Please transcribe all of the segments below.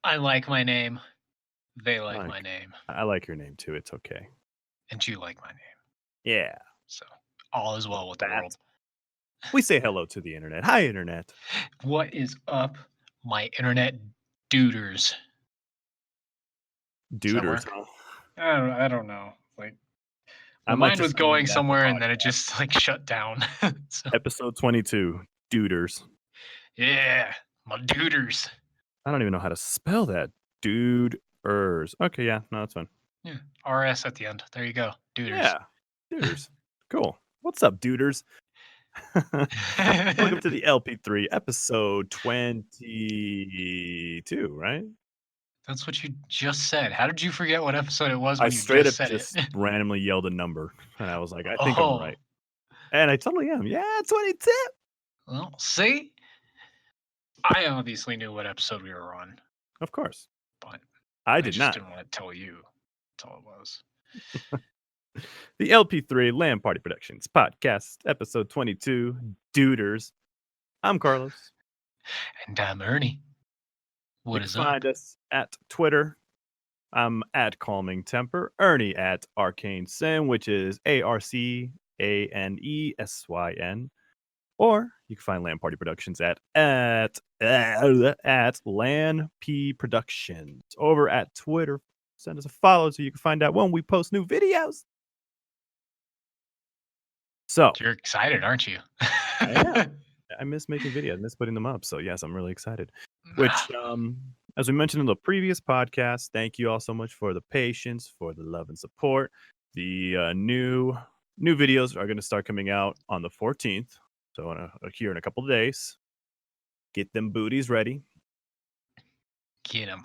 I like my name. They I like like, my name. I like your name too. It's okay. And you like my name. Yeah. So all is So well with the that world. we say hello to the internet. Hi, internet. What is up, my internet duders? Does that Duders, work? huh? I don't know. Like I my might mind just was start naming going that the somewhere and then it podcast. just like shut down. So Episode 22. Duders. yeah, my duders. I don't even know how to spell that. Dude-ers. Okay, yeah, no, that's fine. Yeah. RS at the end. There you go. Duders. Yeah, duders. Cool. What's up, duders? Welcome to the LP3 episode 22, right? That's what you just said. How did you forget what episode it was I when you straight just up said it? just randomly yelled a number, and I was like, I think I'm Oh, right. And I totally am. Yeah, 22. well, see? I obviously knew what episode we were on, Of course. but I I did just not. didn't want to tell you. That's all it was. The LP3 Lan-Party Productions podcast, episode 22, Duders. I'm Carlos. And I'm Ernie. You What can is up? find us at Twitter. I'm at Calming Temper. Ernie at Arcane Sin, which is ARCANESYN. Or you can find Lan Party Productions at Lan P Productions over at Twitter. Send us a follow so you can find out when we post new videos. So You're excited, aren't you? I am. I miss making videos. I miss putting them up. So yes, I'm really excited. Which, as we mentioned in the previous podcast, thank you all so much for the patience, for the love and support. The new videos are going to start coming out on the 14th. So here in a couple of days. Get them booties ready. Get them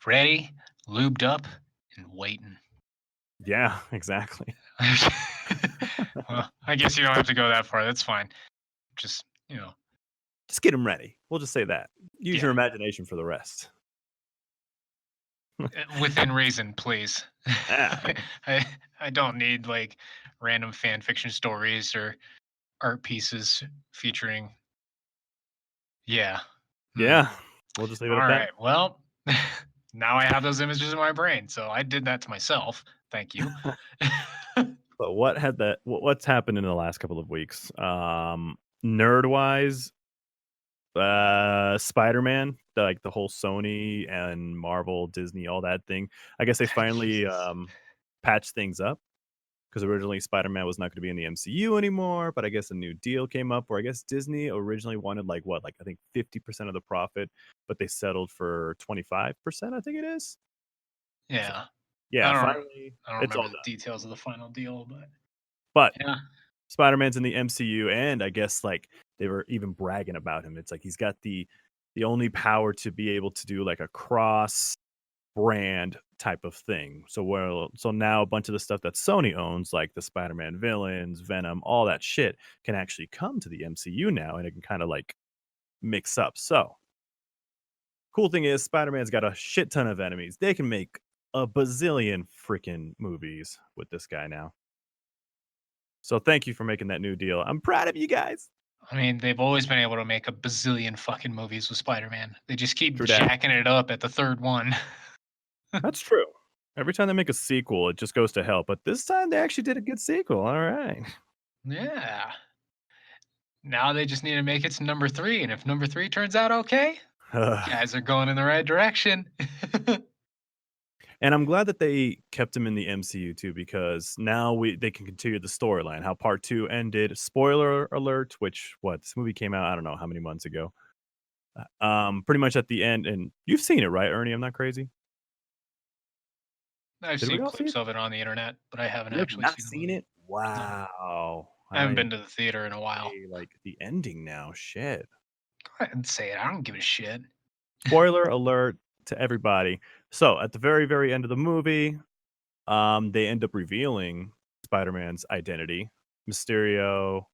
ready, lubed up, and waiting. Yeah, exactly. Well, I guess you don't have to go that far. That's fine. Just, Just get them ready. We'll just say that. Use your Yeah. imagination for the rest. Within reason, please. Yeah. I don't need like random fan fiction stories or art pieces featuring. Yeah. Yeah. We'll just leave it All at that. right. Well, now I have those images in my brain, so I did that to myself. Thank you. But what's happened in the last couple of weeks? Nerd wise, SpiderMan, like the whole Sony and Marvel, Disney, all that thing. I guess they finally Jesus. patched things up because originally Spider-Man was not going to be in the MCU anymore, but I guess a new deal came up where I guess Disney originally wanted like I think 50% of the profit, but they settled for 25%, I think it is. Yeah. So, yeah, I finally don't it's all remember the done. details of the final deal, But yeah. Spider-Man's in the MCU, and I guess like they were even bragging about him. It's like he's got the only power to be able to do like a cross brand type of thing. So now a bunch of the stuff that Sony owns, like the Spider-Man villains, Venom, all that shit, can actually come to the MCU now, and it can kind of like mix up. So cool thing is Spider-Man's got a shit ton of enemies. They can make a bazillion freaking movies with this guy now. So thank you for making that new deal. I'm proud of you guys. I mean, they've always been able to make a bazillion fucking movies with Spider-Man. They just keep True dat. jacking it up at the third one. That's true. Every time they make a sequel, it just goes to hell. But this time they actually did a good sequel. All right. Yeah. Now they just need to make it to number 3, and if number 3 turns out okay, guys are going in the right direction. And I'm glad that they kept him in the MCU too, because now they can continue the storyline. How part 2 ended. Spoiler alert, which this movie came out, I don't know how many months ago. Pretty much at the end, and you've seen it, right, Ernie? I'm not crazy. I've Did we seen all see clips it? of it on the internet, but I haven't You have actually not seen the seen movie. it? Wow. I haven't been to the theater in a while. Like the ending now. Shit. Go ahead and say it. I don't give a shit. Spoiler alert to everybody. So at the very, very end of the movie, they end up revealing Spider-Man's identity. Mysterio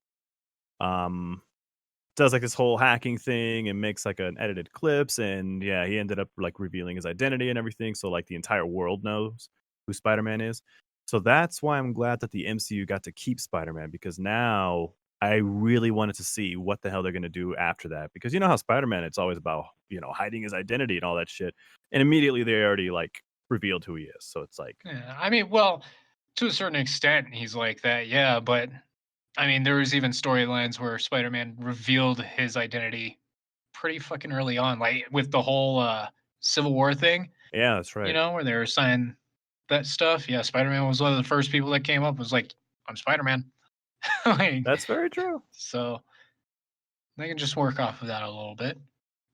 does like this whole hacking thing and makes like an edited clips, and yeah, he ended up like revealing his identity and everything. So like the entire world knows who Spider-Man is. So that's why I'm glad that the MCU got to keep Spider-Man, because now I really wanted to see what the hell they're gonna do after that because you know how Spider-Man, it's always about, hiding his identity and all that shit, and immediately they already, like, revealed who he is, so it's like Yeah, I mean, well, to a certain extent, he's like that, yeah. But I mean, there was even storylines where Spider-Man revealed his identity pretty fucking early on, like with the whole Civil War thing. yeah, that's right. Where they were saying that stuff. Yeah, Spider-Man was one of the first people that came up. Was like, I'm Spider-Man. Like, That's very true. so they can just work off of that a little bit.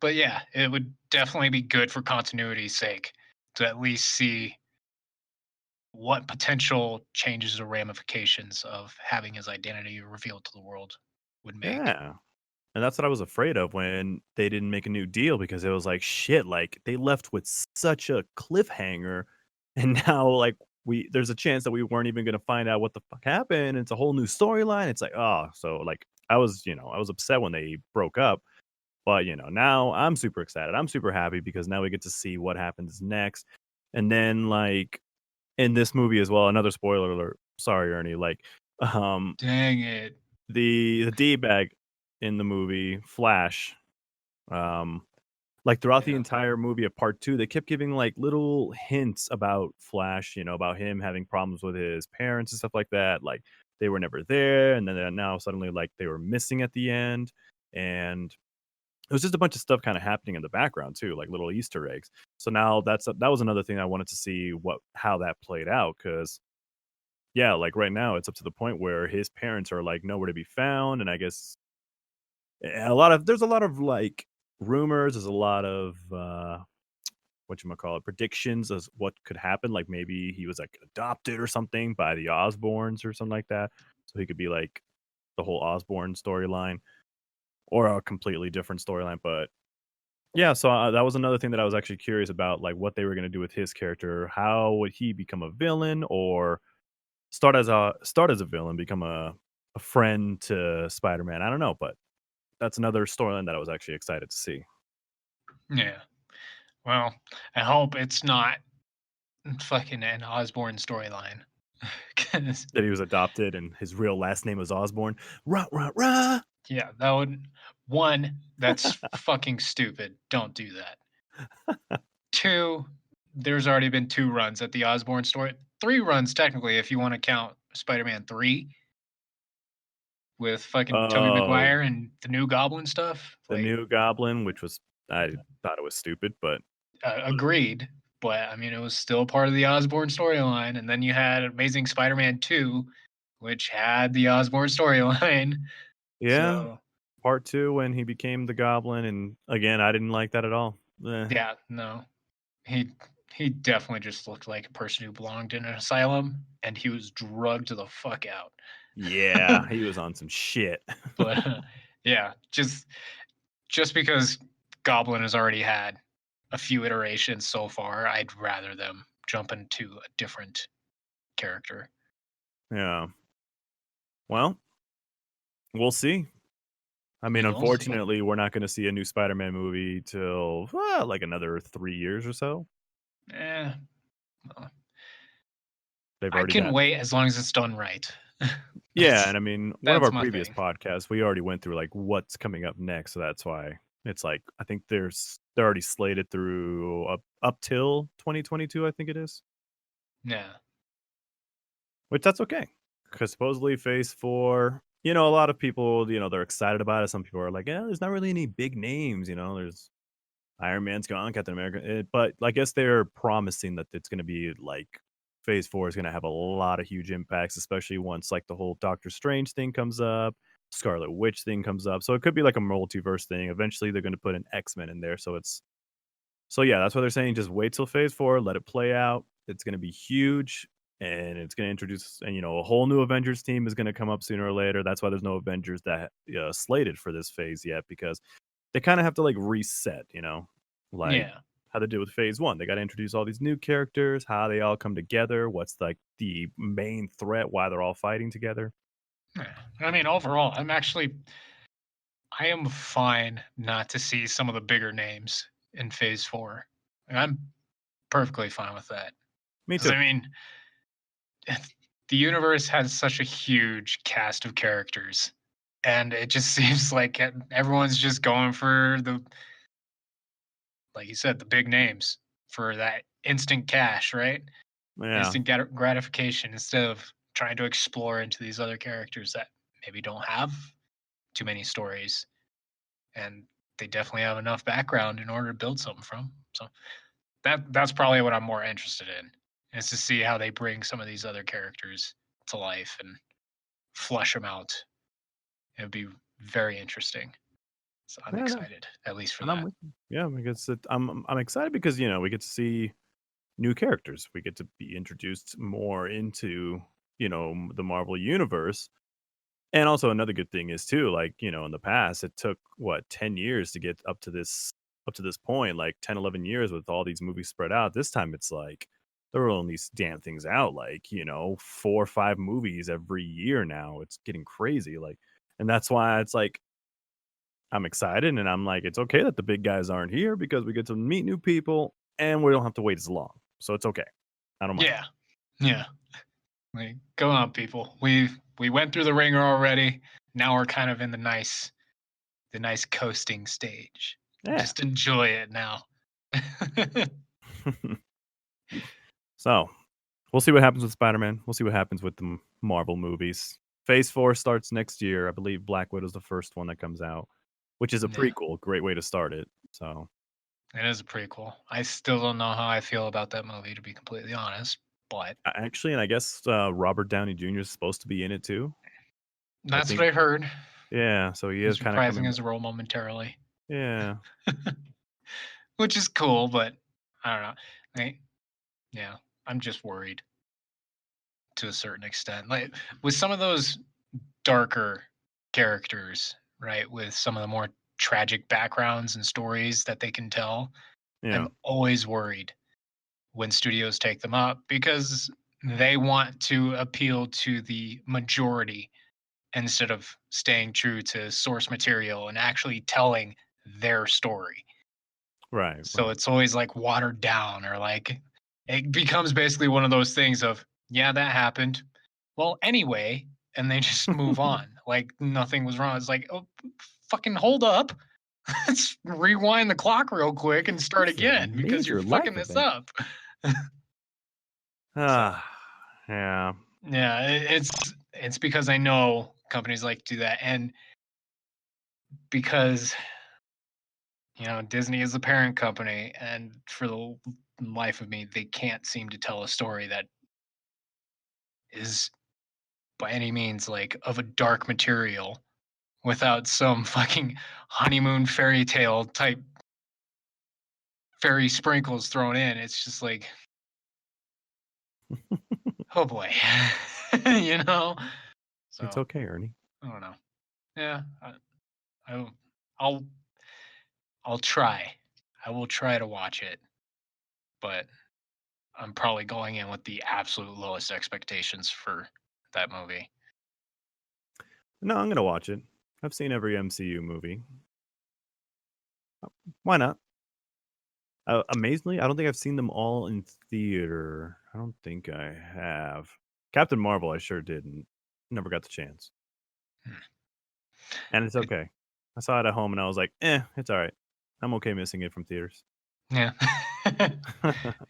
But yeah, it would definitely be good for continuity's sake to at least see what potential changes or ramifications of having his identity revealed to the world would make. Yeah. And that's what I was afraid of when they didn't make a new deal because it was like, shit, like they left with such a cliffhanger. And now, like, there's a chance that we weren't even going to find out what the fuck happened. It's a whole new storyline. It's like, oh, so like, I was upset when they broke up. But, now I'm super excited. I'm super happy because now we get to see what happens next. And then, like, in this movie as well, another spoiler alert. Sorry, Ernie. Like, um, Dang it. the D bag in the movie Flash, um, like throughout the Yeah. entire movie of part two, they kept giving like little hints about Flash, about him having problems with his parents and stuff like that. Like they were never there, and then now suddenly like they were missing at the end, and it was just a bunch of stuff kind of happening in the background too, like little Easter eggs. So now that was another thing I wanted to see how that played out because yeah, like right now it's up to the point where his parents are like nowhere to be found, and I guess there's a lot of like rumors, there's a lot of what you call it, predictions as what could happen. Like maybe he was like adopted or something by the Osborns or something like that, so he could be like the whole Osborn storyline or a completely different storyline. But yeah, so that was another thing that I was actually curious about, like what they were going to do with his character. How would he become a villain or start as a villain, become a friend to Spider-Man? I don't know, but that's another storyline that I was actually excited to see. Yeah. Well, I hope it's not fucking an Osborne storyline. 'Cause, That he was adopted and his real last name was Osborn. Rah, rah, rah. yeah, that would one, that's fucking stupid. Don't do that. Two, there's already been two runs at the Osborne story. Three runs technically, if you want to count Spider-Man 3 with fucking Tobey Oh, Maguire and the new Goblin stuff. the Like, new Goblin, which was I thought it was stupid, but agreed. But I mean, it was still part of the Osborne storyline. And then you had Amazing Spider-Man 2, which had the Osborne storyline. yeah, So part 2 when he became the Goblin, and again, I didn't like that at all. Eh. yeah, no. He he definitely just looked like a person who belonged in an asylum, and he was drugged the fuck out. Yeah, he was on some shit. But yeah, just because Goblin has already had a few iterations so far, I'd rather them jump into a different character. Yeah. Well, we'll see. I mean, We will see. unfortunately, we're not gonna see a new Spider-Man movie till, like another 3 years or so. Eh, well, They've I already can got wait as long as it's done right. Yeah, that's and I mean, one of that's our my previous thing. podcasts, we already went through, like, what's coming up next, so that's why it's like, I think they're already slated through up till 2022, I think it is, Yeah. which that's okay, because supposedly Phase 4, a lot of people, they're excited about it. Some people are like, "Yeah, there's not really any big names," there's Iron Man's gone, Captain America, but I guess they're promising that it's gonna be, like, Phase 4 is gonna have a lot of huge impacts, especially once, like, the whole Doctor Strange thing comes up, Scarlet Witch thing comes up, so it could be like a multiverse thing. Eventually, they're gonna put an X-Men in there, yeah, that's what they're saying, just wait till Phase 4, let it play out. It's gonna be huge, and it's gonna introduce and, a whole new Avengers team is gonna come up sooner or later. That's why there's no Avengers that, slated for this phase yet because they kinda have to, like, reset, like, Yeah. how they did with Phase 1. They gotta introduce all these new characters, how they all come together, what's, like, the main threat, why they're all fighting together. Yeah. I mean, overall, I am fine not to see some of the bigger names in Phase 4. Like, I'm perfectly fine with that. Me Because, too. I mean, the universe has such a huge cast of characters. and it just seems like everyone's just going for the, like you said, the big names for that instant cash, right? Yeah. Instant gratification instead of trying to explore into these other characters that maybe don't have too many stories, and they definitely have enough background in order to build something from. So that's probably what I'm more interested in, is to see how they bring some of these other characters to life and flush them out. It would be very interesting. So I'm Yeah, no, excited, at least for and I'm that. with you. Yeah, because I'm excited because we get to see new characters. We get to be introduced more into the Marvel universe. And also another good thing is too, like, in the past it took what 10 years to get up to this point, like 10, 11 years with all these movies spread out. This time it's like they're rolling these damn things out like, 4 or 5 movies every year now. It's getting crazy. Like, and that's why it's like I'm excited and I'm like, it's okay that the big guys aren't here because we get to meet new people and we don't have to wait as long. So it's okay. I don't mind. Yeah, yeah. Like, go on, people. We went through the ringer already. Now we're kind of in the nice coasting stage. Yeah. Just enjoy it now. So we'll see what happens with Spider-Man. We'll see what happens with the Marvel movies. Phase 4 starts next year. I believe Black Widow's the first one that comes out, which is a Yeah, prequel. Great way to start it. So, it is a prequel. I still don't know how I feel about that movie, to be completely honest. But actually, and I guess Robert Downey Jr. is supposed to be in it too. I that's think, what I heard. yeah. So he is He's kind of reprising coming his back. role momentarily, Yeah. which is cool. But I don't know. Yeah, I'm just worried to a certain extent. Like with some of those darker characters, right? With some of the more tragic backgrounds and stories that they can tell. Yeah. I'm always worried when studios take them up because they want to appeal to the majority instead of staying true to source material and actually telling their story. Right. So Right. it's always like watered down, or like it becomes basically one of those things of, yeah, that happened. Well, anyway, and they just move on like nothing was wrong. It's like, oh, fucking hold up. Let's rewind the clock real quick and start This is a again because you're major fucking life this event. up. So, Ah, yeah. yeah, it's because I know companies like to do that, and because Disney is the parent company, and for the life of me, they can't seem to tell a story that is by any means like of a dark material without some fucking honeymoon fairy tale type fairy sprinkles thrown in. It's just like, oh boy, you know. It's So okay, Ernie. I don't know. Yeah, I I'll I'll try. I will try to watch it, but I'm probably going in with the absolute lowest expectations for that movie. No, I'm gonna watch it. I've seen every MCU movie. Why not? Amazingly, I don't think I've seen them all in theater. I don't think I have. Captain Marvel, I sure didn't. Never got the chance. Hmm. And it's It- okay. I saw it at home and I was like, it's all right. I'm okay missing it from theaters. yeah.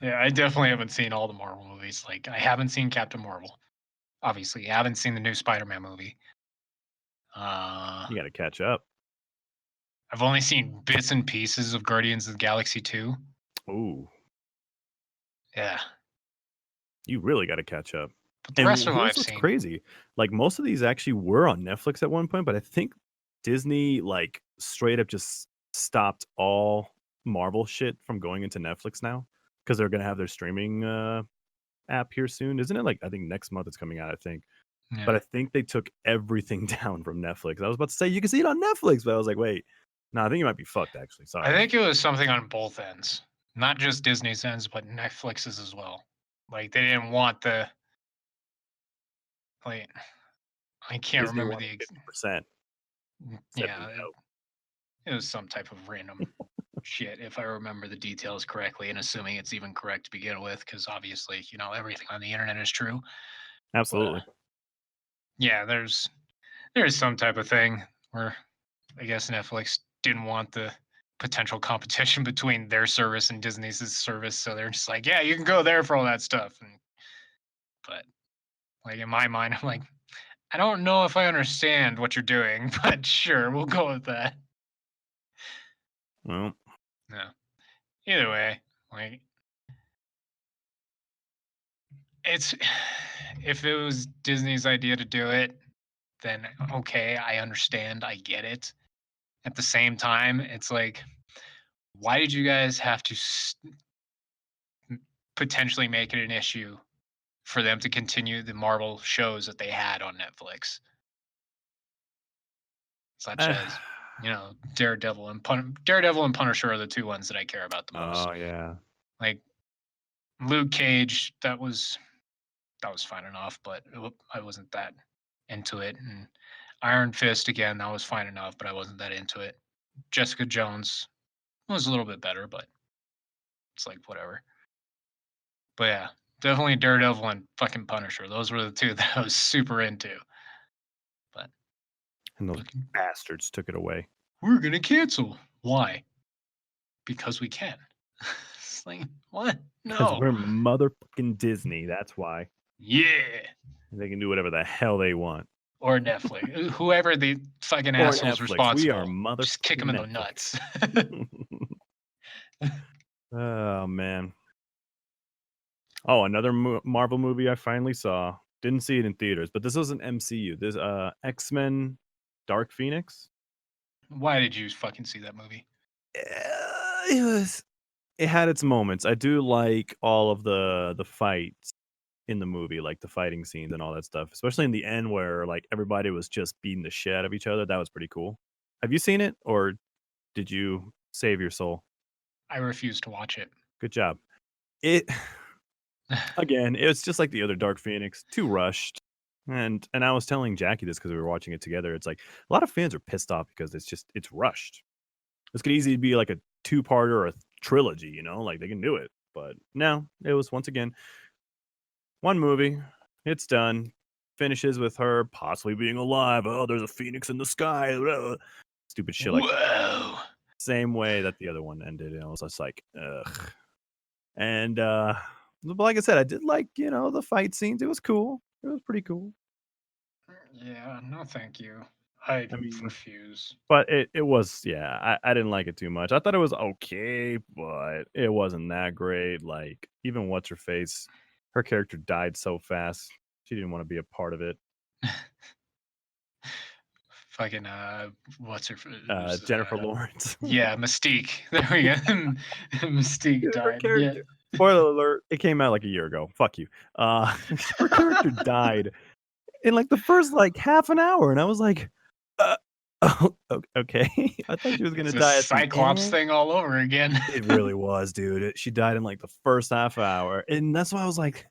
Yeah, I definitely haven't seen all the Marvel movies. Like I haven't seen Captain Marvel. Obviously, I haven't seen the new Spider-Man movie. Uh You got to catch up. I've only seen bits and pieces of Guardians of the Galaxy 2. Ooh, Yeah. you really got to catch up. But the And rest of them here's I've what's seen. crazy. Like most of these actually were on Netflix at one point, but I think Disney like straight up just stopped all Marvel shit from going into Netflix now because they're gonna have their streaming app here soon, isn't it? Like I think next month it's coming out. I think, but Yeah. I think they took everything down from Netflix. I was about to say you can see it on Netflix, but I was like, wait, no, I think you might be fucked. Actually, I sorry. think it was something on both ends. Not just Disney's ends, but Netflix's as well. Like they didn't want the like I can't Disney remember wanted the 50%. Said yeah, no. it was some type of random shit if I remember the details correctly, and assuming it's even correct to begin with, because obviously, everything on the internet is true. But Absolutely. yeah, there's there's some type of thing where I guess Netflix didn't want the potential competition between their service and Disney's service, so they're just like, yeah, you can go there for all that stuff. But like in my mind, I'm like, I don't know if I understand what you're doing, but sure, we'll go with that. Well, No, either way, like it's if it was Disney's idea to do it, then okay, I understand, I get it. At the same time, it's like, why did you guys have to potentially make it an issue for them to continue the Marvel shows that they had on Netflix, such uh, as Daredevil and Daredevil and Punisher are the two ones that I care about the most. oh yeah. Like Luke Cage, that was fine enough, but I wasn't that into it. And Iron Fist again, that was fine enough, but I wasn't that into it. Jessica Jones was a little bit better, but it's like whatever. But yeah, definitely Daredevil and fucking Punisher. Those were the two that I was super into. But And those fucking, bastards took it away. we're gonna cancel. Why? Because we can. It's like what? Because No. we're motherfucking Disney. That's why. Yeah. They can do whatever the hell they want. Or Netflix. Whoever the fucking Or asshole's Netflix. responsible. We are motherfucking Just kick him in the Netflix. nuts. Oh man. Oh, another Marvel movie I finally saw. Didn't see it in theaters, but this wasn't MCU. This X-Men Dark Phoenix. Why did you fucking see that movie? It had its moments. I do like all of the fights in the movie, like the fighting scenes and all that stuff, especially in the end where like everybody was just beating the shit out of each other. That was pretty cool. Have you seen it, or did you save your soul? I refuse to watch it. Good job. It again, it's just like the other Dark Phoenix, too rushed. And I was telling Jackie this because we were watching it together. It's like a lot of fans are pissed off because it's rushed. This could easily be like a two-parter or a trilogy, like they can do it. But no, it was once again one movie. It's done. Finishes with her possibly being alive. Oh, there's a phoenix in the sky. Stupid shit like that. Whoa. Same way that the other one ended. And I was just like, ugh. And but like I said, I did like, the fight scenes. It was cool. It was pretty cool. Yeah, no thank you. I I mean, refuse. but it was, yeah, I didn't like it too much. I thought it was okay, but it wasn't that great. Like, even what's her face, her character died so fast. She didn't want to be a part of it. Fucking what's her Jennifer Lawrence. Yeah, Mystique. There we go. Mystique died. Yeah. Spoiler alert, it came out like a year ago. Fuck you. Her character died in like the first like half an hour, and I was like, oh, okay. I thought she was gonna die. It's a Cyclops thing all over again. It really was, dude. She died in like the first half hour, and that's why I was like,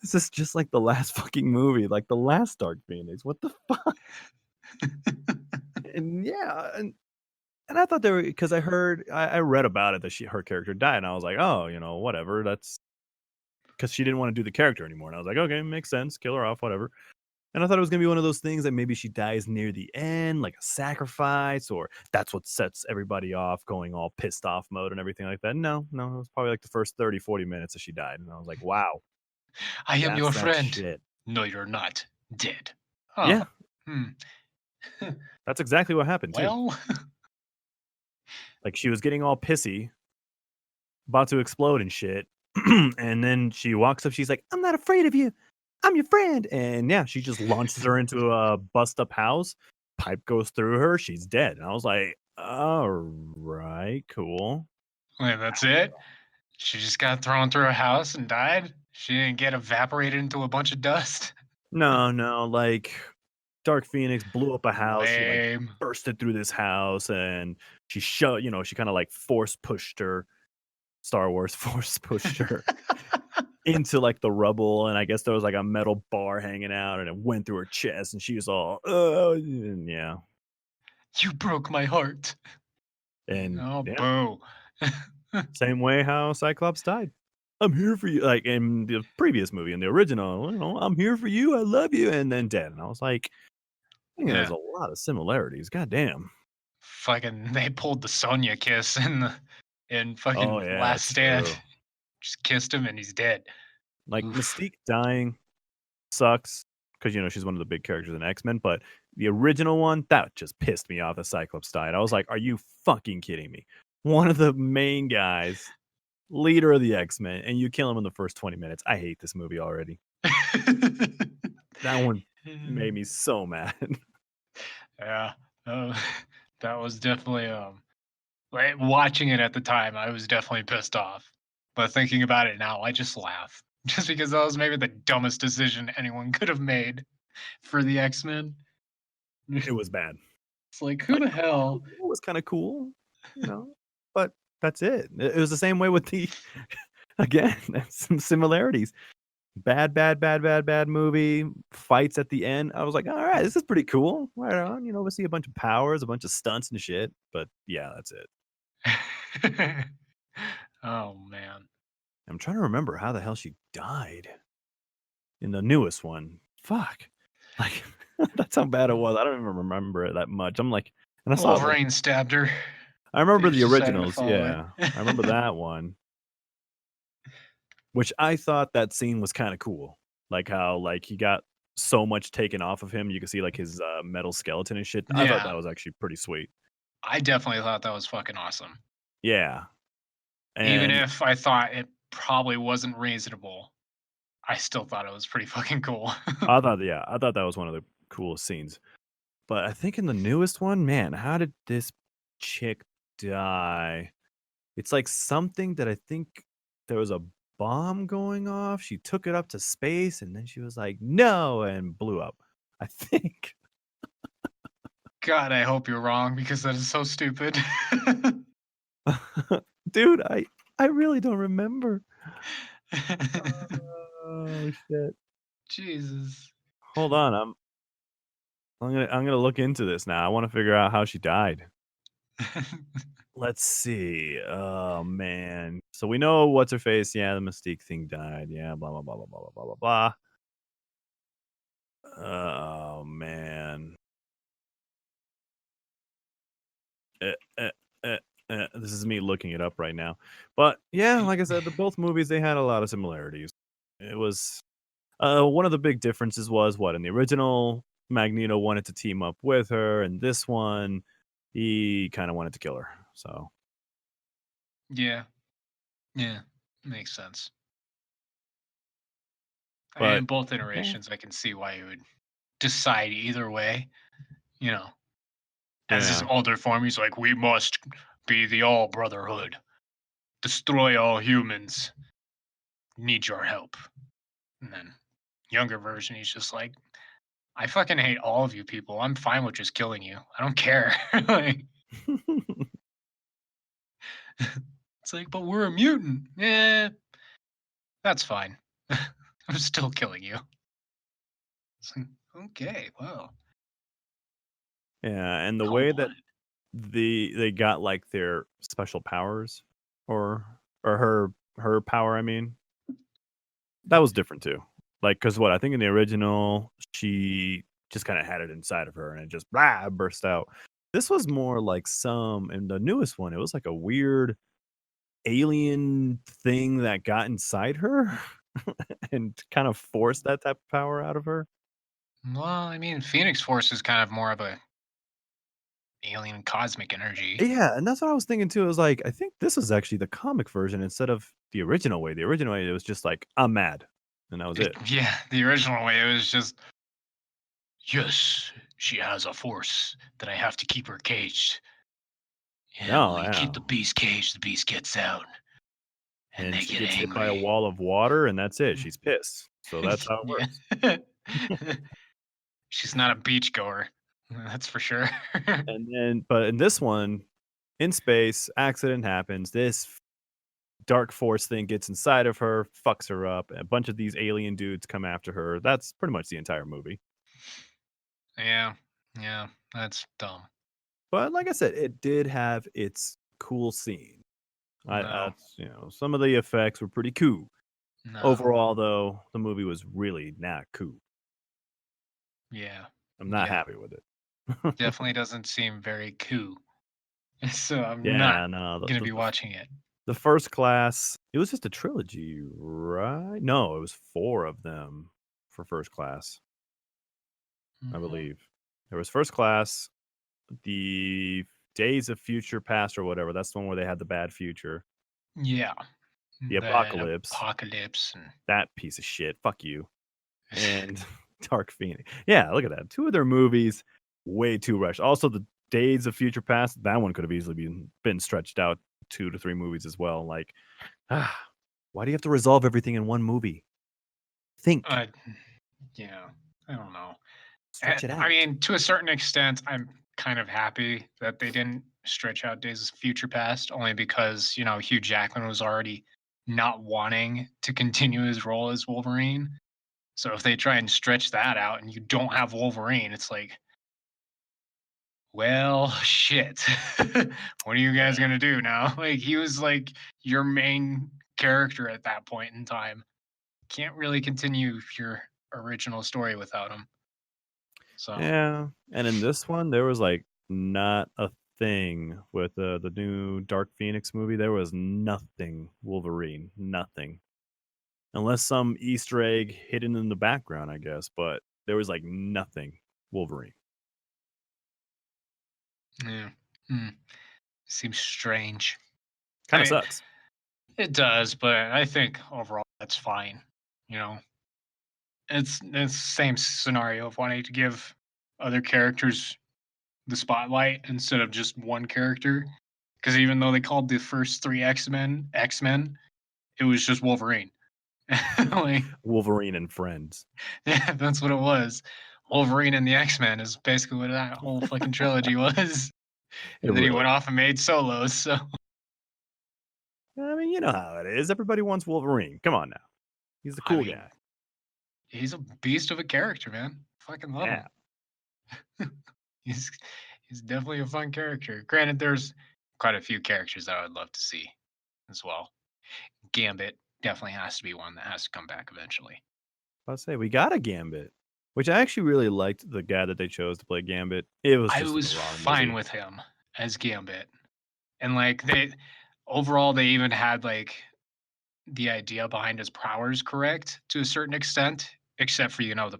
this is just like the last fucking movie, like the last Dark Phoenix. What the fuck? And yeah, and I thought they were, because I read about it that her character died, and I was like, oh, whatever. That's because she didn't want to do the character anymore, and I was like, okay, makes sense. Kill her off, whatever. And I thought it was gonna be one of those things that maybe she dies near the end, like a sacrifice, or that's what sets everybody off, going all pissed off mode and everything like that. No, it was probably like the first 30, 40 minutes that she died, and I was like, wow. I am your friend. Shit. No, you're not. Dead. Huh. Yeah. Hmm. That's exactly what happened too. Well, like she was getting all pissy, about to explode and shit. And then she walks up, she's like, I'm not afraid of you. I'm your friend. And yeah, she just launches her into a bust up house. Pipe goes through her. She's dead. And I was like, all right, cool. wait, that's it? She just got thrown through a house and died? She didn't get evaporated into a bunch of dust? No, like Dark Phoenix blew up a house. Lame. She like bursted through this house, and she she kind of like force pushed her. Star Wars force pushed her into like the rubble, and I guess there was like a metal bar hanging out, and it went through her chest, and she was all, and yeah. You broke my heart. And oh, yeah. boo. Same way how Cyclops died. I'm here for you. Like in the previous movie, in the original, I'm here for you. I love you. And then dead. And I was like, Yeah, there's Yeah. a lot of similarities. God damn. Fucking they pulled the Sonya kiss in Oh fucking yeah, Last that's Stand. true. Just kissed him and he's dead. Like Oof. Mystique dying sucks because she's one of the big characters in X-Men, but the original one, that just pissed me off that Cyclops died. I was like, "Are you fucking kidding me?" One of the main guys, leader of the X-Men, and you kill him in the first 20 minutes. I hate this movie already. That one made me so mad. Yeah. Uh, that was definitely like watching it at the time, I was definitely pissed off. But thinking about it now, I just laugh. Just because that was maybe the dumbest decision anyone could have made for the X-Men. It was bad. It's like, who Like, the Quantum hell? was kinda cool, but that's it. It was the same way with the again, some similarities. Bad, bad, bad, bad, bad movie, fights at the end. I was like, "Alright, this is pretty cool. Right on." We see a bunch of powers, a bunch of stunts and shit, but yeah, that's it. Oh man. I'm trying to remember how the hell she died in the newest one. Fuck. Like, that's how bad it was. I don't even remember it that much. I'm like and I saw it like Wolverine stabbed her. I remember He the just decided to originals, follow her. yeah. I remember that one, which I thought that scene was kinda cool. Like, how, like, he got so much taken off of him, you could see, like, his, metal skeleton and shit. I thought Yeah, that was actually pretty sweet. I definitely thought that was fucking awesome. Yeah, Even and if I thought it probably wasn't reasonable, I still thought it was pretty fucking cool. I thought that was one of the coolest scenes. But I think in the newest one, man, how did this chick die? It's like something that I think there was a bomb going off, she took it up to space, and then she was like, "No," and blew up, I think. God, I hope you're wrong because that is so stupid. Dude, I really don't remember. Oh, shit. Jesus. Hold on, I'm gonna look into this now, I wanna figure out how she died. Let's see. Oh man. So we know what's her face. Yeah, the Mystique thing died. Yeah, blah blah blah blah blah blah blah blah. Oh man. Eh, eh, this is me looking it up right now. But yeah, like I said, the both movies they had a lot of similarities. It was one of the big differences was what in the original Magneto wanted to team up with her, and this one he kind of wanted to kill her. So, Yeah, yeah, makes sense. I mean, but in both yeah, iterations, I can see why you would decide either way. You know, as his yeah. older form, he's like, "We must be the All Brotherhood, destroy all humans. Need your help." And then younger version, he's just like, "I fucking hate all of you people. I'm fine with just killing you. I don't care." Like, it's like, but we're a mutant. Yeah, that's fine. I'm still killing you. It's like, okay, well, Yeah, and the how way that what? they got, like, their special powers or her power, I mean, that was different too. Like, cause what, I think in the original, she just kinda had it inside of her and it just blah, burst out. This was more like some in the newest one, it was like a weird alien thing that got inside her and kind of forced that type of power out of her. Well, I mean, Phoenix Force is kind of more of a alien cosmic energy. Yeah, and that's what I was thinking too. I was like, I think this is actually the comic version instead of the original way. The original way, it was just like, I'm mad. And that was it. Yeah, the original way it was just, yes, she has a force that I have to keep her caged. Yeah, No, well, you keep yeah. the beast caged, the beast gets out, and And they she get gets hit by a angry. wall of water, and that's it. She's pissed. So that's how it works. Yeah. She's not a beach goer, that's for sure. And then, but in this one, in space, accident happens. This dark force thing gets inside of her, fucks her up. A bunch of these alien dudes come after her. That's pretty much the entire movie. Yeah, yeah, that's dumb. But like I said, it did have its cool scene. No, Some of the effects were pretty cool. no, Overall, though, the movie was really not cool. yeah, I'm not yeah. happy with it. Definitely doesn't seem very cool. So I'm not Yeah, no, gonna be watching it. the First Class, it was just a trilogy, right? No, it was 4 of them for First Class, I Mhm. believe. There was First Class, the Days of Future Past or whatever, that's the one where they had the bad future. Yeah, The the Apocalypse, apocalypse and that piece of shit, fuck you. And Dark Phoenix. Yeah, look at that. 2 of their movies, way too rushed. Also, the Days of Future Past, that one could have easily been stretched out 2 to 3 movies as well. Like, ah, why do you have to resolve everything in one movie? Think, uh, yeah, I don't know. stretch it I out. mean, to a certain extent, I'm kind of happy that they didn't stretch out Days of Future Past, only because Hugh Jackman was already not wanting to continue his role as Wolverine. So if they try and stretch that out and you don't have Wolverine, it's like, well, shit. What are you guys Yeah. gonna do now? Like he was like your main character at that point in time. Can't really continue your original story without him. So Yeah, and in this one, there was, like, not a thing with, the new Dark Phoenix movie, there was nothing Wolverine, nothing. Unless some Easter egg hidden in the background, I guess, but there was, like, nothing Wolverine. yeah. Hmm. Seems strange. I Kinda mean, sucks. it does, but I think overall that's fine. You know, it's the same scenario of wanting to give other characters the spotlight instead of just one character. Because even though they called the first three X Men, it was just Wolverine. Like, Wolverine and Friends. yeah, that's what it was. Wolverine and the X Men is basically what that whole fucking trilogy was. It And then he really went off and made solos. So I mean, you know how it is, everybody wants Wolverine, come on now. He's the I cool mean, guy. he's a beast of a character, man. Fucking love Yeah. him. he's he's definitely a fun character. Granted, there's quite a few characters that I would love to see as well. Gambit definitely has to be one that has to come back eventually. I'll say we got a Gambit, which I actually really liked the guy that they chose to play Gambit. It was I just in the was wrong fine movie. with him as Gambit. And like they overall they even had like the idea behind his powers correct to a certain extent, except for the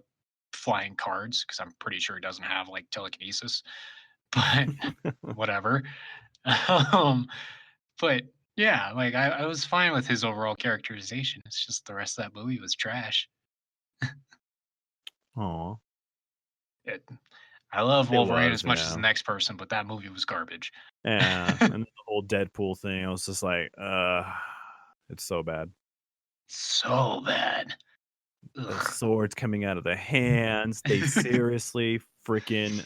flying cards, because I'm pretty sure he doesn't have like telekinesis. But whatever. um, but yeah, like I was fine with his overall characterization. It's just the rest of that movie was trash. Aw. It, I love It Wolverine was, as much as the yeah. next person, but that movie was garbage. Yeah, and the whole Deadpool thing, I was just like, it's so bad. So bad. The Ugh. swords coming out of the hands, they seriously freaking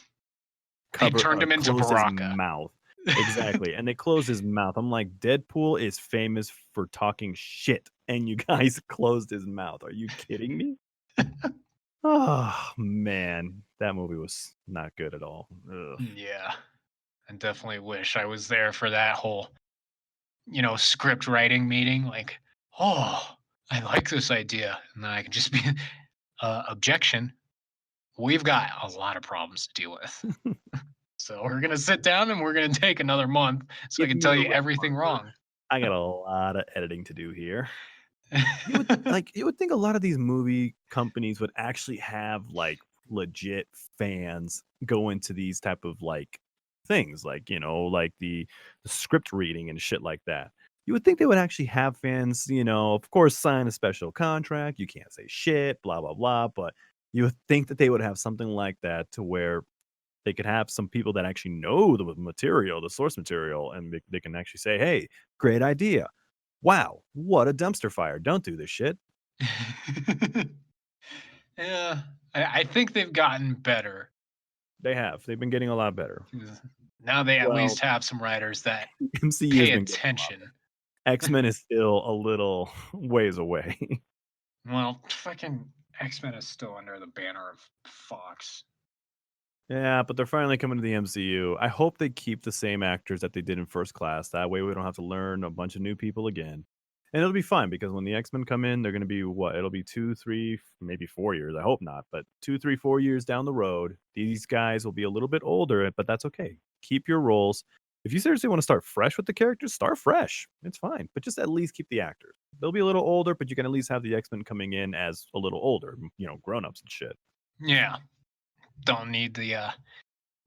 They turned him into closed his Baraka. mouth. Exactly, and they closed his mouth. I'm like, "Deadpool is famous for talking shit, and you guys closed his mouth. Are you kidding me?" Oh, man. That movie was not good at all. Ugh. Yeah, I definitely wish I was there for that whole, script writing meeting. Like, oh, I like this idea, and then I can just be, objection. We've got a lot of problems to deal with, so we're gonna sit down and we're gonna take another month so I Give can me tell the you red everything marker. wrong. I got a lot of editing to do here. You would think a lot of these movie companies would actually have, like, legit fans go into these type of, like, things, like, like the script reading and shit like that. You would think they would actually have fans, of course, sign a special contract, you can't say shit, blah, blah, blah, but you would think that they would have something like that to where they could have some people that actually know the material, the source material, and they can actually say, "Hey, great idea. Wow, what a dumpster fire. Don't do this shit." Yeah, I think they've gotten better. They have. They've been getting a lot better. 'Cause now they at Well, least have some writers that MCU has pay been getting a lot better. attention. X-Men is still a little ways away. Well, fucking X-Men is still under the banner of Fox. Yeah, but they're finally coming to the MCU. I hope they keep the same actors that they did in First Class. That way we don't have to learn a bunch of new people again. And it'll be fine because when the X-Men come in, they're gonna be what? It'll be 2, 3, maybe 4 years. I hope not, but 2, 3, 4 years down the road, these guys will be a little bit older, but that's okay. Keep your roles. If you seriously want to start fresh with the characters, start fresh. It's fine, but just at least keep the actors. They'll be a little older, but you can at least have the X-Men coming in as a little older, grown-ups and shit. Yeah. Don't need the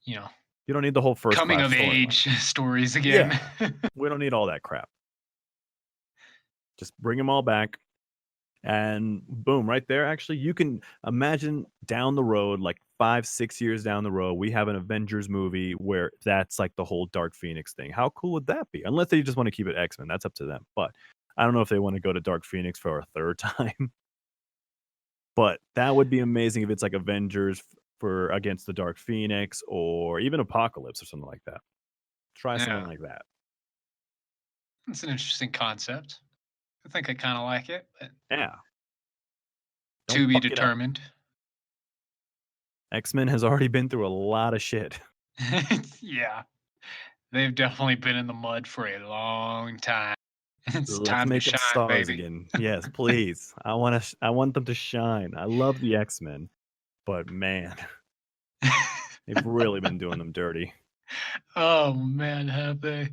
you know, You don't need the whole first coming class of storyline. age stories again. Yeah. We don't need all that crap. Just bring them all back. And boom, right there, actually, you can imagine down the road, like 5, 6 years down the road, we have an Avengers movie where that's like the whole Dark Phoenix thing. How cool would that be? Unless they just want to keep it X-Men, that's up to them. But I don't know if they want to go to Dark Phoenix for a third time. But that would be amazing if it's like Avengers for against the Dark Phoenix or even Apocalypse or something like that. Try something Yeah. like that. It's an interesting concept. I think I kind of like it, but Yeah. to Don't be fuck it up. determined. X-Men has already been through a lot of shit. Yeah. They've definitely been in the mud for a long time. It's Let's time to make them shine, stars baby. again. Yes, please. I want them to shine. I love the X-Men, but man, they've really been doing them dirty. Oh man, have they?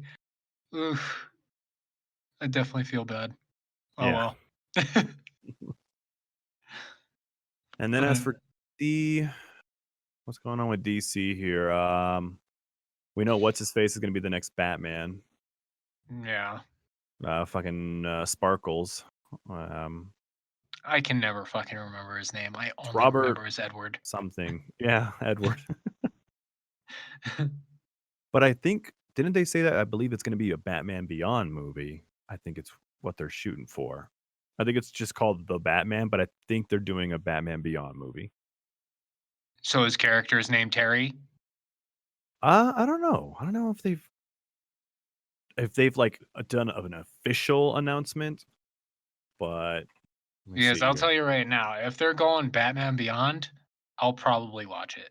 Oof. I definitely feel bad. Oh Yeah. well. And then as But for what's going on with DC here? We know what's his face is going to be the next Batman. yeah, Fucking Sparkles. I can never fucking remember his name. I It's only Robert remember his Edward. something. Yeah, Edward. But I think didn't they say that? I believe it's going to be a Batman Beyond movie. I think it's what they're shooting for. I think it's just called The Batman, but I think they're doing a Batman Beyond movie. So his character is named Terry. I don't know. I don't know if they've like done an official announcement, but let me Yes, see I'll here. tell you right now. If they're going Batman Beyond, I'll probably watch it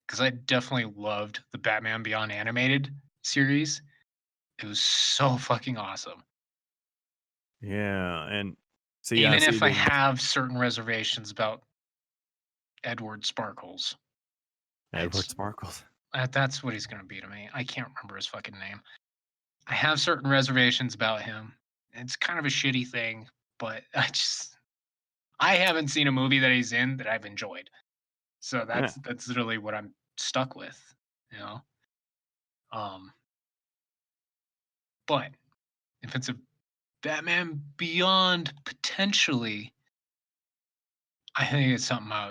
because I definitely loved the Batman Beyond animated series. It was so fucking awesome. Yeah, and see, Even see, if I they have certain reservations about Edward Sparkles, Edward it's Sparkles. that's what he's gonna be to me. I can't remember his fucking name. I have certain reservations about him. It's kind of a shitty thing, but I haven't seen a movie that he's in that I've enjoyed. So Yeah, that's literally what I'm stuck with, you know. Um, but if it's a Batman Beyond potentially, I think it's something I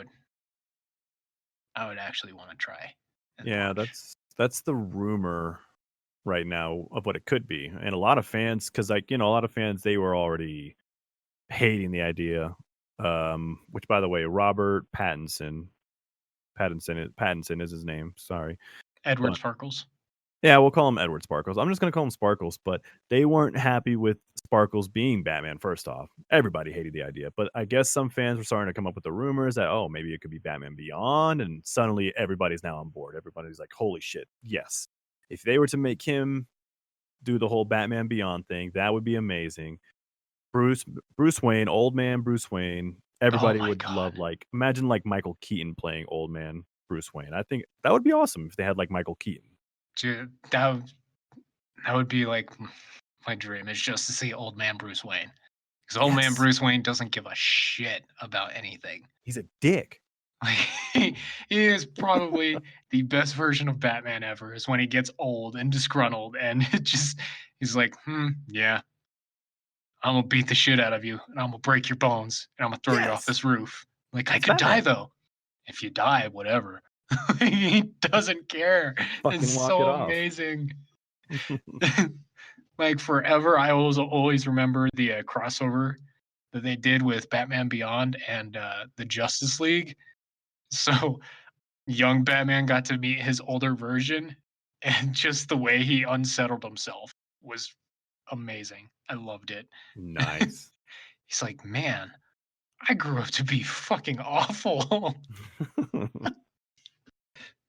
would actually want to try and yeah, watch. that's the rumor right now of what it could be, and a lot of fans, because like a lot of fans they were already hating the idea. Which by the way, Robert Pattinson is his name. Sorry, Edward but Sparkles. yeah, we'll call him Edward Sparkles. I'm just gonna call him Sparkles, but they weren't happy with Sparkles being Batman. First off, everybody hated the idea, but I guess some fans were starting to come up with the rumors that maybe it could be Batman Beyond, and suddenly everybody's now on board. Everybody's like, holy shit, yes! If they were to make him do the whole Batman Beyond thing, that would be amazing. Bruce Bruce Wayne, old man Bruce Wayne, Oh everybody my would love, god, like imagine like Michael Keaton playing old man Bruce Wayne. I think that would be awesome if they had like Michael Keaton. dude, that would be like my dream is just to see old man Bruce Wayne. Because old man Yes. Bruce Wayne doesn't give a shit about anything. He's a dick. Like, he is probably the best version of Batman ever. Is when he gets old and disgruntled, and he's like, yeah, I'm gonna beat the shit out of you, and I'm gonna break your bones, and I'm gonna throw you off Yes. this roof. Like I That's could die Batman. though. If you die, whatever. He doesn't care. It's Fucking walk it so off. amazing. Like forever, I always remember the crossover that they did with Batman Beyond and the Justice League. So young Batman got to meet his older version, and just the way he unsettled himself was amazing. I loved it. Nice. He's like, man, I grew up to be fucking awful.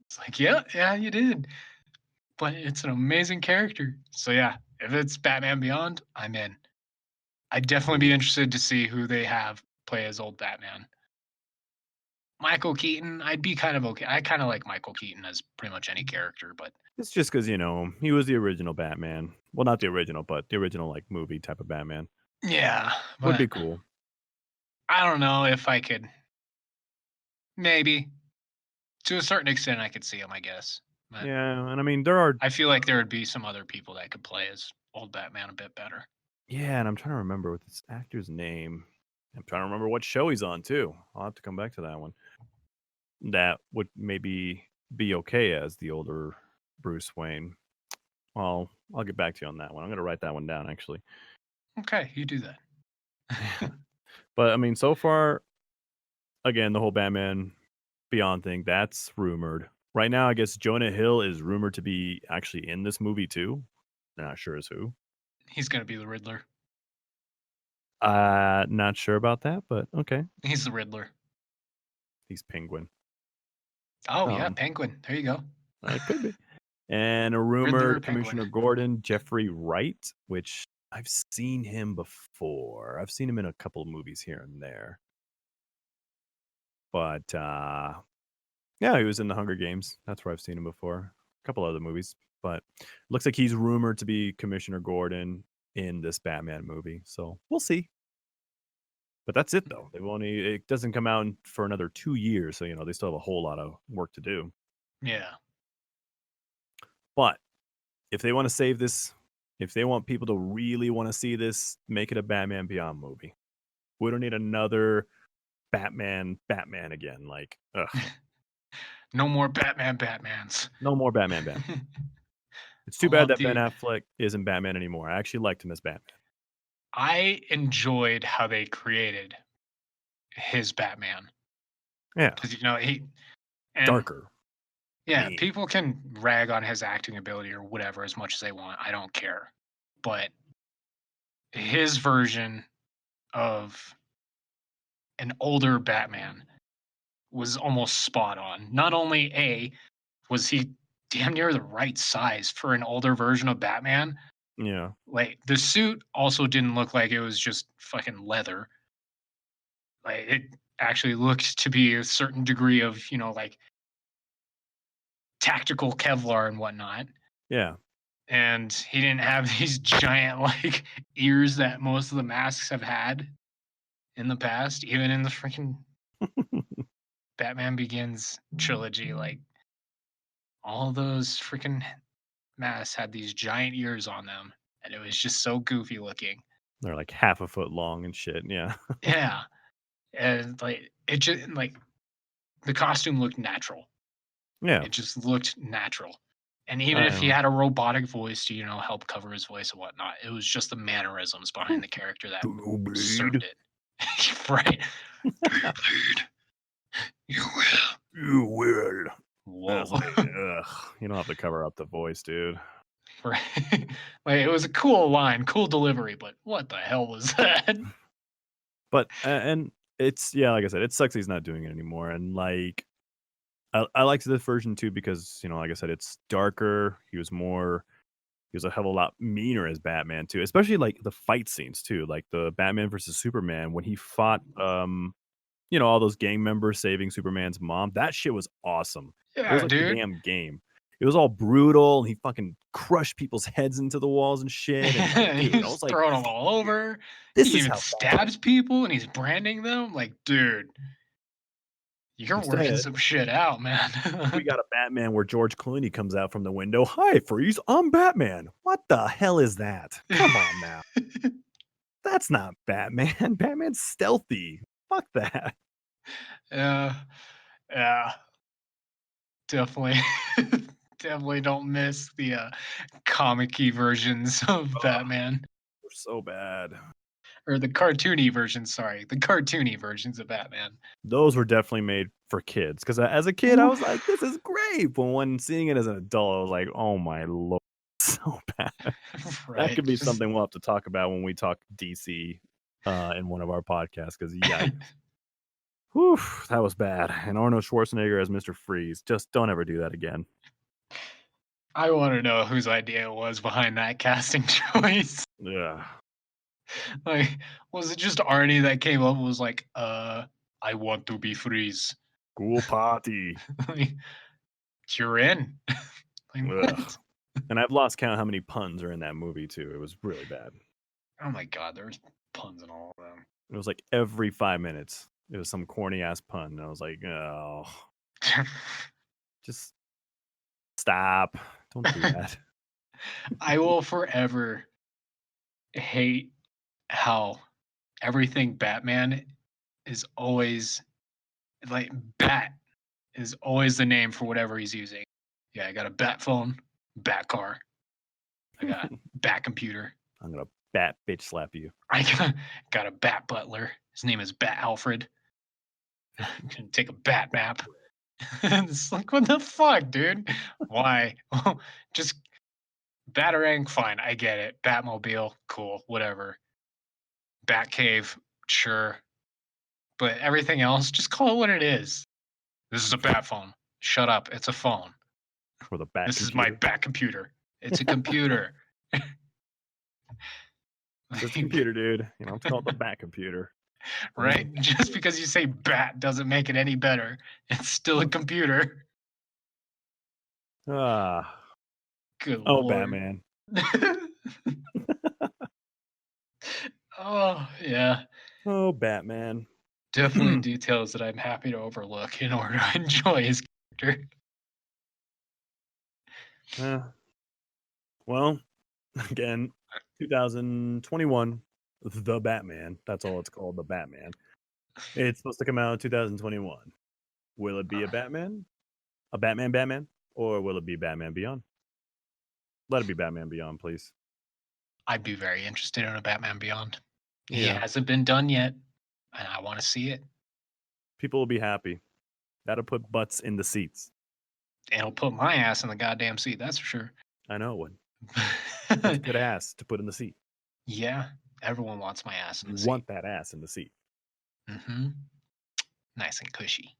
It's like, yeah, you did. But it's an amazing character. So yeah, if it's Batman Beyond, I'm in. I'd definitely be interested to see who they have play as old Batman. Michael Keaton, I'd be kind of okay. I kind of like Michael Keaton as pretty much any character, but It's just because he was the original Batman. Well, not the original, but the original like movie type of Batman yeah, would be but cool. I don't know if I could. Maybe to a certain extent, I could see him. I guess, but Yeah, and I mean there are I feel like there would be some other people that could play as old Batman a bit better. yeah, and I'm trying to remember what this actor's name. I'm trying to remember what show he's on too. I'll have to come back to that one. That would maybe be okay as the older Bruce Wayne. Well, I'll get back to you on that one. I'm gonna write that one down actually. Okay, you do that. But I mean, so far, again, the whole Batman Beyond thing that's rumored. Right now, I guess Jonah Hill is rumored to be actually in this movie too. Not sure as who. He's gonna be the Riddler. Not sure about that, but okay. He's the Riddler. He's Penguin. Oh yeah, Um, Penguin. There you go. it could be. And a Riddler or rumored Penguin. Commissioner Gordon, Jeffrey Wright, which I've seen him before. I've seen him in a couple of movies here and there. But yeah, he was in the Hunger Games. That's where I've seen him before. A couple other movies. But looks like he's rumored to be Commissioner Gordon in this Batman movie. So we'll see. But that's it though. It doesn't come out for another 2 years, so they still have a whole lot of work to do. Yeah. But if they want to save this, if they want people to really want to see this, make it a Batman Beyond movie. We don't need another Batman again. Like, ugh. No more Batmans. No more Batman. It's too bad that Ben Affleck isn't Batman anymore. I actually liked him as Batman. I enjoyed how they created his Batman. Yeah. Because he darker. Yeah, people can rag on his acting ability or whatever as much as they want. I don't care. But his version of an older Batman was almost spot on. Not only was he damn near the right size for an older version of Batman. Yeah. Like the suit also didn't look like it was just fucking leather. Like it actually looked to be a certain degree of, like tactical Kevlar and whatnot. Yeah. And he didn't have these giant like ears that most of the masks have had in the past, even in the freaking Batman Begins trilogy. Like all those freaking masks had these giant ears on them, and it was just so goofy looking. They're like half a foot long and shit. Yeah. Yeah. And like it just like the costume looked natural. Yeah. It just looked natural. And even if he had a robotic voice to, help cover his voice and whatnot, it was just the mannerisms behind the character that served it. Right. Bleed. You will. You will. Whoa. Like, ugh, you don't have to cover up the voice, dude. Right. Like, it was a cool line, cool delivery, but what the hell was that? But, and it's, like I said, it sucks he's not doing it anymore. And like, I liked this version too because like I said, it's darker. He was a hell of a lot meaner as Batman too, especially like the fight scenes too, like the Batman versus Superman when he fought, all those gang members saving Superman's mom. That shit was awesome. Yeah, it was like dude. a damn game. It was all brutal, and he fucking crushed people's heads into the walls and shit. And like, dude, I was like, throwing them all over. This he is even how stabs people, and he's branding them. Like, dude. You're working some shit out, man. We got a Batman where George Clooney comes out from the window. Hi, Freeze. I'm Batman. What the hell is that? Come on now. That's not Batman. Batman's stealthy. Fuck that. Yeah. Definitely. Definitely don't miss the comic-y versions of Batman. They're so bad. Or the cartoony versions, sorry. The cartoony versions of Batman. Those were definitely made for kids. Because as a kid, I was like, this is great. But when seeing it as an adult, I was like, oh my lord, so bad. Right. That could be something we'll have to talk about when we talk DC in one of our podcasts. Because, yeah. Whew, that was bad. And Arnold Schwarzenegger as Mr. Freeze. Just don't ever do that again. I want to know whose idea it was behind that casting choice. Yeah. Like, was it just Arnie that came up and was like, I want to be freeze. Cool party. Like, you're in. Like, Ugh. what? And I've lost count how many puns are in that movie too. It was really bad. Oh my god, there's puns in all of them. It was like every 5 minutes, it was some corny ass pun. And I was like, oh, just stop. Don't do that. I will forever hate how everything Batman is always like Bat is always the name for whatever he's using. Yeah, I got a Bat phone, Bat car. I got Bat computer. I'm gonna bat bitch slap you. I got a Bat butler. His name is Bat Alfred. Can take a Bat map. It's like, what the fuck, dude? Why? Just Batarang, fine, I get it. Batmobile, cool, whatever. Batcave, sure. But everything else, just call it what it is. This is a bat phone. Shut up, it's a phone. For the bat. This is my bat computer. It's a computer. It's a computer, dude. You know, it's called the bat computer. Right? Just because you say bat doesn't make it any better. It's still a computer. Ah. Good Oh, Lord. Batman. Oh, yeah. Oh, Batman. Definitely details that I'm happy to overlook in order to enjoy his character. Well, again, 2021, The Batman. That's all it's called, The Batman. It's supposed to come out in 2021. Will it be a Batman? A Batman? Or will it be Batman Beyond? Let it be Batman Beyond, please. I'd be very interested in a Batman Beyond. Yeah. It hasn't been done yet, and I want to see it. People will be happy. That'll put butts in the seats. It'll put my ass in the goddamn seat, that's for sure. I know it would. That's a good ass to put in the seat. Yeah, everyone wants my ass in the You seat. want that ass in the seat. Mm-hmm. Nice and cushy.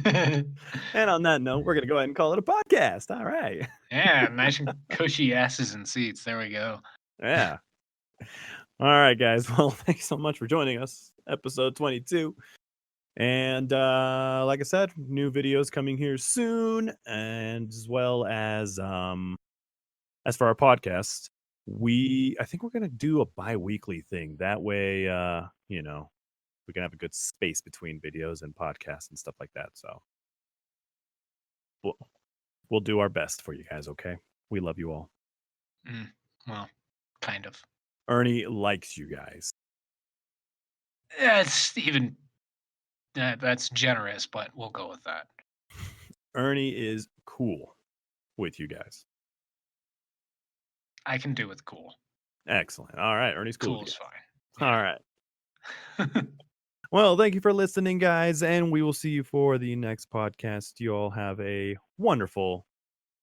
And on that note, we're going to go ahead and call it a podcast. All right. Yeah, nice and cushy asses and seats. There we go. Yeah. All right, guys. Well, thanks so much for joining us. Episode 22. And like I said, new videos coming here soon. And as well as for our podcast, I think we're going to do a bi-weekly thing. That way, you know, we can have a good space between videos and podcasts and stuff like that. So we'll do our best for you guys, okay? We love you all. Well, kind of. Ernie likes you guys. It's even that's generous, but we'll go with that. Ernie is cool with you guys. I can do with cool. Excellent. All right, Ernie's cool. Cool's fine. All right. Well, thank you for listening, guys, and we will see you for the next podcast. You all have a wonderful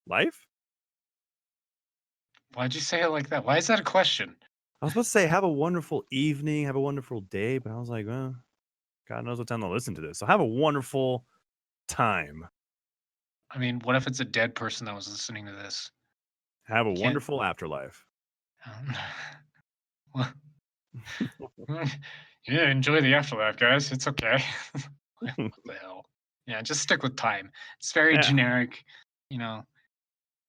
life. Why'd you say it like that? Why is that a question? I was supposed to say have a wonderful evening, have a wonderful day, but I was like, well, God knows what time to listen to this. So have a wonderful time. I mean, what if it's a dead person that was listening to this? Have a wonderful afterlife. Well, yeah, enjoy the afterlife, guys. It's okay. What the hell? Yeah, just stick with time. It's very generic. You know,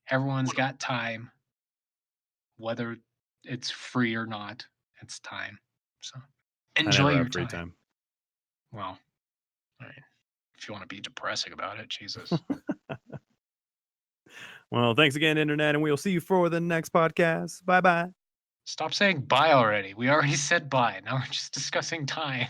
everyone's got time. Whether it's free or not, it's time. So enjoy your free time. Well, all right. If you want to be depressing about it, Jesus. Well, thanks again, Internet, and we will see you for the next podcast. Bye-bye. Stop saying bye already. We already said bye. Now we're just discussing time.